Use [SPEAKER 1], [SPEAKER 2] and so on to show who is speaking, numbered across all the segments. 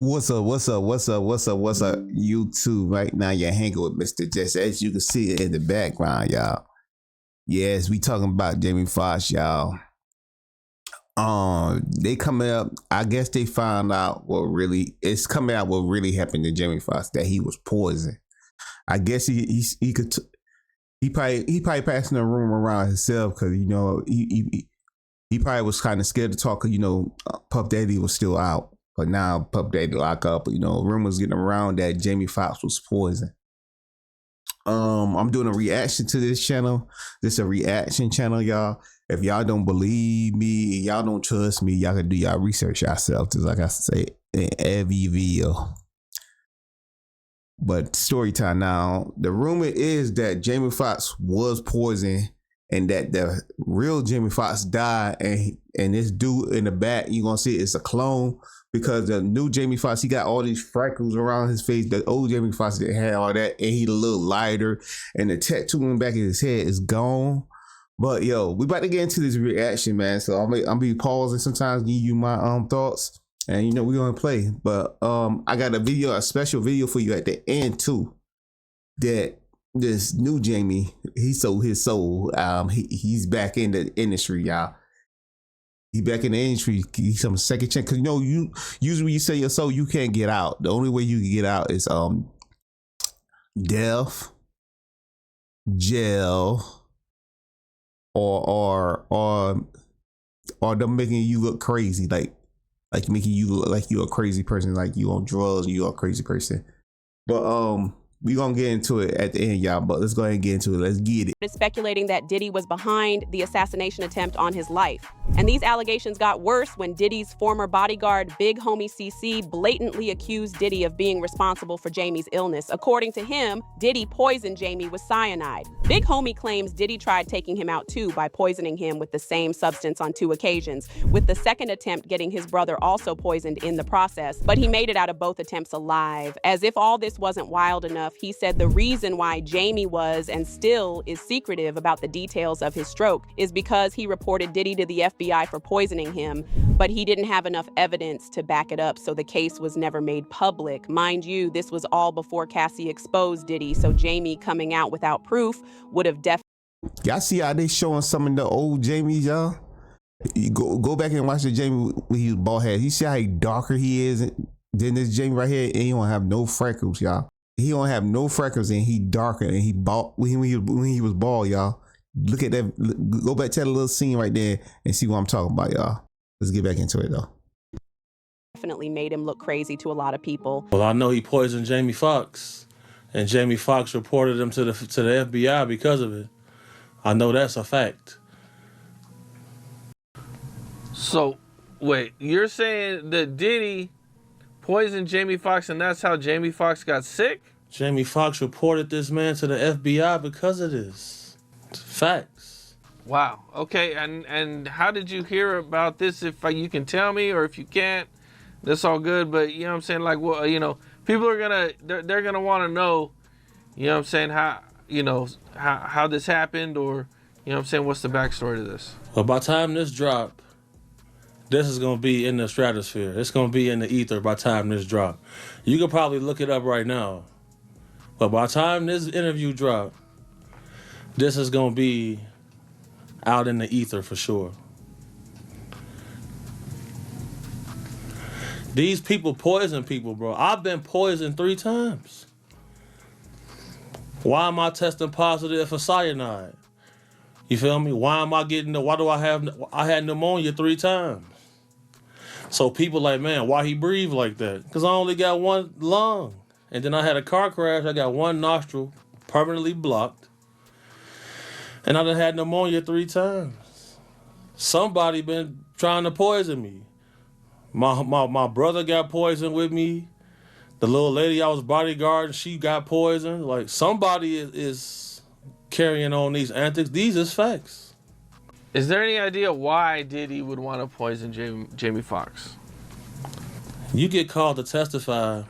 [SPEAKER 1] What's up? What's up? What's up? What's up? What's up? YouTube right now. You're hanging with Mr. Jess, as you can see in the background, y'all. Yes, we talking about Jamie Foxx, y'all. They coming up. I guess they found out what really it's coming out what really happened to Jamie Foxx, that he was poisoned. I guess he could. He probably passing the rumor around himself because he probably was kind of scared to talk. Cause Puff Daddy was still out, but now Puff Daddy lock up. Rumors getting around that Jamie Foxx was poisoned. I'm doing a reaction to this channel. This is a reaction channel, y'all. If y'all don't believe me, y'all don't trust me, y'all can do y'all research yourself. Just like I say in every video. But story time now. The rumor is that Jamie Foxx was poisoned and that the real Jamie Foxx died, and this dude in the back, you gonna see it's a clone, because the new Jamie Foxx, he got all these freckles around his face. The old Jamie Foxx didn't have all that, and he a little lighter, and the tattoo in the back of his head is gone. But yo, we about to get into this reaction, man. So I'll be pausing sometimes, give you my thoughts, and we're gonna play. But I got a special video for you at the end too. That this new Jamie, he sold his soul. He's back in the industry, y'all. He back in the industry. He's some second chance, because you usually when you sell your soul, you can't get out. The only way you can get out is death, jail, or them making you look crazy, like making you look like you're a crazy person, like you on drugs, you're a crazy person. But we gonna get into it at the end, y'all, but let's go ahead and get into it. Let's get it.
[SPEAKER 2] It's speculating that Diddy was behind the assassination attempt on his life. And these allegations got worse when Diddy's former bodyguard, Big Homie CC, blatantly accused Diddy of being responsible for Jamie's illness. According to him, Diddy poisoned Jamie with cyanide. Big Homie claims Diddy tried taking him out too by poisoning him with the same substance on 2 occasions, with the second attempt getting his brother also poisoned in the process. But he made it out of both attempts alive. As if all this wasn't wild enough, he said the reason why Jamie was and still is secretive about the details of his stroke is because he reported Diddy to the FBI for poisoning him, but he didn't have enough evidence to back it up, so the case was never made public. Mind you, this was all before Cassie exposed Diddy, so Jamie coming out without proof would have definitely...
[SPEAKER 1] Y'all see how they showing some of the old Jamies, y'all? You go back and watch the Jamie when he was bald head. You see how darker he is than this Jamie right here, and he don't have no freckles, y'all. He don't have no freckles, and he darker, and he bald when he was bald, y'all. Look at that. Go back to that little scene right there and see what I'm talking about, y'all. Let's get back into it though.
[SPEAKER 2] Definitely made him look crazy to a lot of people.
[SPEAKER 3] Well, I know he poisoned Jamie Foxx, and Jamie Foxx reported him to the FBI because of it. I know that's a fact.
[SPEAKER 4] So, wait, you're saying that Diddy poisoned Jamie Foxx, and that's how Jamie Foxx got sick?
[SPEAKER 3] Jamie Foxx reported this man to the FBI because of this. Facts.
[SPEAKER 4] Wow. Okay, and how did you hear about this? If you can tell me, or if you can't, that's all good. But you know what I'm saying, like, well, people are they're gonna want to know, you know what I'm saying, how this happened, or you know what I'm saying, what's the backstory to this?
[SPEAKER 3] Well, by the time this drop, this is gonna be in the stratosphere. It's gonna be in the ether by the time this drop. You could probably look it up right now. But by the time this interview drop, this is gonna be out in the ether for sure. These people poison people, bro. I've been poisoned 3 times. Why am I testing positive for cyanide? You feel me? Why do I had pneumonia 3 times? So people like, man, why he breathe like that? Because I only got 1 lung. And then I had a car crash. I got 1 nostril permanently blocked. And I done had pneumonia 3 times. Somebody been trying to poison me. My brother got poisoned with me. The little lady I was bodyguarding, she got poisoned. Like, somebody is carrying on these antics. These is facts.
[SPEAKER 4] Is there any idea why Diddy would want to poison Jamie Foxx?
[SPEAKER 3] You get called to testify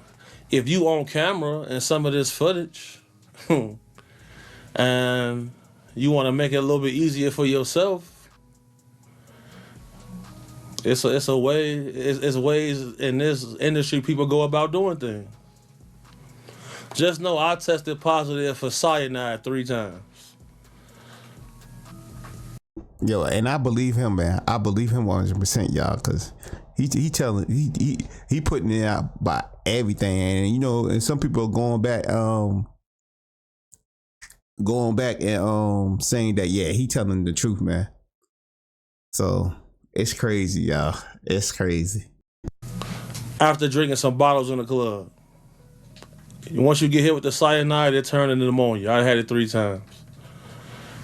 [SPEAKER 3] if you on camera and some of this footage, and you want to make it a little bit easier for yourself, It's a way. It's ways in this industry people go about doing things. Just know I tested positive for cyanide 3 times.
[SPEAKER 1] Yo, and I believe him, man. I believe him 100%, y'all, because he telling he putting it out by everything, and you know, and some people are going back and saying that yeah, he telling the truth, man. So it's crazy, y'all. It's crazy.
[SPEAKER 3] After drinking some bottles in the club, once you get hit with the cyanide, it turns into pneumonia. I had it 3 times.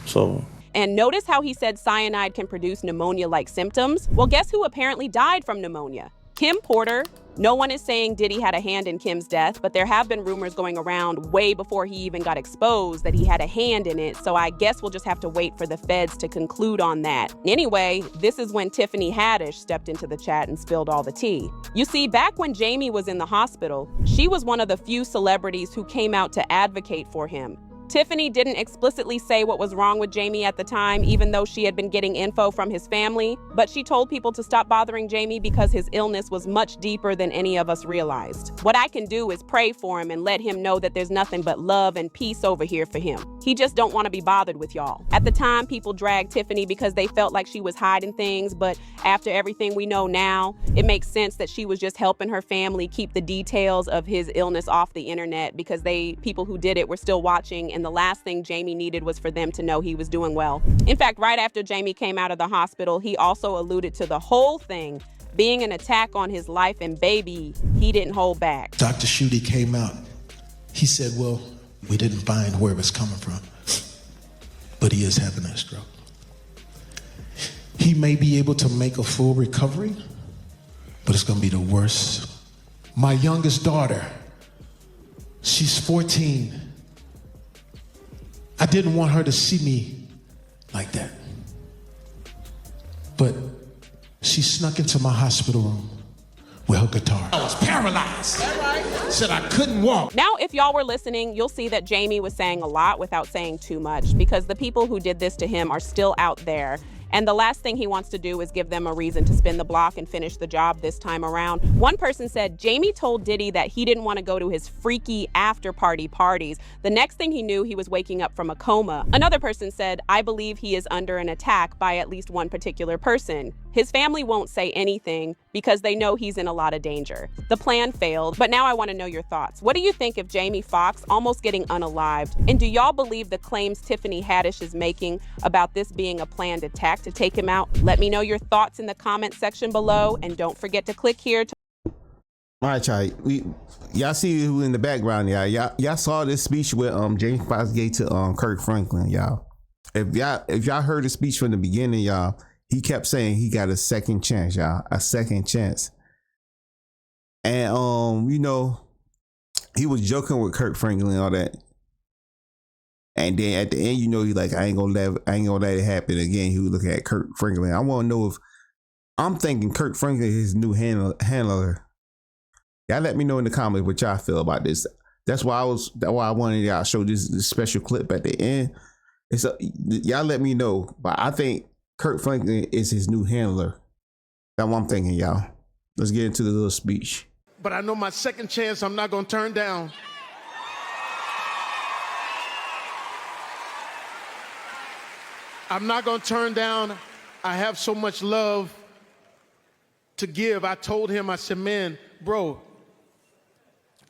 [SPEAKER 3] So.
[SPEAKER 2] And notice how he said cyanide can produce pneumonia-like symptoms? Well, guess who apparently died from pneumonia? Kim Porter. No one is saying Diddy had a hand in Kim's death, but there have been rumors going around way before he even got exposed that he had a hand in it, so I guess we'll just have to wait for the feds to conclude on that. Anyway, this is when Tiffany Haddish stepped into the chat and spilled all the tea. You see, back when Jamie was in the hospital, she was one of the few celebrities who came out to advocate for him. Tiffany didn't explicitly say what was wrong with Jamie at the time, even though she had been getting info from his family, but she told people to stop bothering Jamie because his illness was much deeper than any of us realized. What I can do is pray for him and let him know that there's nothing but love and peace over here for him. He just don't want to be bothered with y'all. At the time, people dragged Tiffany because they felt like she was hiding things, but after everything we know now, it makes sense that she was just helping her family keep the details of his illness off the internet because people who did it were still watching, and the last thing Jamie needed was for them to know he was doing well. In fact, right after Jamie came out of the hospital, he also alluded to the whole thing being an attack on his life, and baby, he didn't hold back.
[SPEAKER 5] Dr. Schutte came out. He said, well, we didn't find where it was coming from, but he is having a stroke. He may be able to make a full recovery, but it's gonna be the worst. My youngest daughter, she's 14. I didn't want her to see me like that. But she snuck into my hospital room with her guitar. I was paralyzed. Said I couldn't walk.
[SPEAKER 2] Now, if y'all were listening, you'll see that Jamie was saying a lot without saying too much, because the people who did this to him are still out there. And the last thing he wants to do is give them a reason to spin the block and finish the job this time around. One person said Jamie told Diddy that he didn't want to go to his freaky after-party parties. The next thing he knew, he was waking up from a coma. Another person said, I believe he is under an attack by at least one particular person. His family won't say anything because they know he's in a lot of danger. The plan failed, but now I want to know your thoughts. What do you think of Jamie Foxx almost getting unalived? And do y'all believe the claims Tiffany Haddish is making about this being a planned attack to take him out? Let me know your thoughts in the comment section below, and don't forget to click here to...
[SPEAKER 1] All right, y'all. Y'all see who in the background, y'all. Y'all saw this speech with Jamie Foxx gave to Kirk Franklin, y'all. If y'all heard the speech from the beginning, y'all, he kept saying he got a second chance, y'all. A second chance. And you know, he was joking with Kirk Franklin and all that. And then at the end, you know, he's like, I ain't gonna let it happen again. He was looking at Kirk Franklin. I want to know if I'm thinking Kirk Franklin is his new handler. Y'all let me know in the comments what y'all feel about this. That's why I wanted y'all to show this special clip at the end. Y'all let me know. But I think Kirk Franklin is his new handler. That's what I'm thinking, y'all. Let's get into the little speech.
[SPEAKER 6] But I know my second chance I'm not gonna turn down. I'm not gonna turn down. I have so much love to give. I told him, I said, man, bro,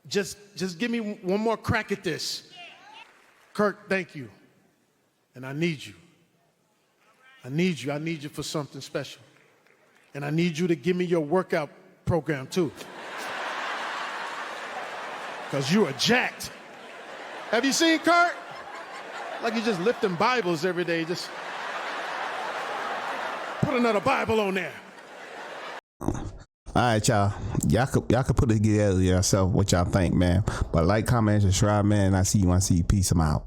[SPEAKER 6] just give me one more crack at this. Kirk, thank you. And I need you. I need you for something special. And I need you to give me your workout program too. Because you are jacked. Have you seen Kirk? Like he's just lifting Bibles every day. Just put another Bible on there.
[SPEAKER 1] All right, y'all. Y'all could put it together yourself what y'all think, man. But like, comment, subscribe, man. And I see you. Peace. I'm out.